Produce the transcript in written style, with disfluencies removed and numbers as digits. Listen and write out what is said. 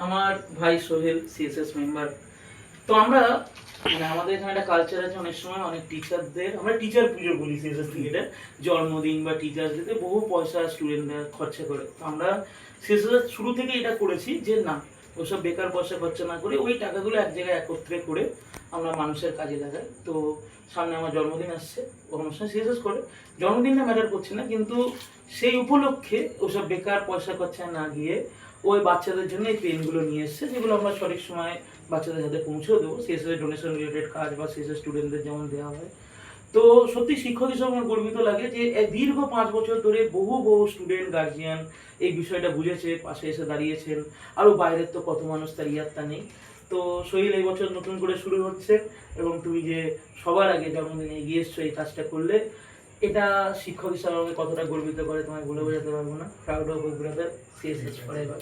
আমার ভাই Sohel CSS member. তো আমরা আমাদের এখানে একটা কালচার আছে, অনেক সময় অনেক টিচারদের আমরা টিচার পুজো বলি সিএসএস থেকে, এটা জন্মদিন বা টিচার্সদের বহু পয়সা স্টুডেন্টরা খরচা করে। তো আমরা সিএসএস শুরু থেকে এটা করেছি যে না, ওসব বেকার পয়সা খরচা না করে ওই টাকাগুলো এক জায়গায় একত্রে করে আমরা মানুষের কাজে লাগাই। তো সামনে আমার জন্মদিন আসছে, ও অনুষ্ঠান সিএসএস করে, জন্মদিনটা ম্যাটার করছে না, কিন্তু সেই উপলক্ষে ওসব বেকার পয়সা খরচা না গিয়ে ওই বাচ্চাদের জন্য এই পেনগুলো নিয়ে এসছে, যেগুলো আমরা সঠিক সময় বাচ্চাদের হাতে পৌঁছেও দেবো। সিএসএস ডোনেশন রিলেটেড কাজ বা সিএসএস স্টুডেন্টদের যেমন দেওয়া হয়। তো সত্যি শিক্ষক হিসেবে আমার গর্বিত লাগে যে দীর্ঘ 5 বছর ধরে বহু স্টুডেন্ট গার্জিয়ান এই বিষয়টা বুঝেছে, পাশে এসে দাঁড়িয়েছেন। আরও বাইরের তো কত মানুষ, তার ইয়াত্তা নেই। তো সোহেল এই বছর নতুন করে শুরু হচ্ছে, এবং তুমি যে সবার আগে জন্মদিনে এগিয়ে এসছো এই কাজটা করলে, এটা শিক্ষক হিসাবে আমাকে কতটা গর্বিত করে তোমায় বলে বোঝাতে পারবো না। Proud of brother, CSS forever.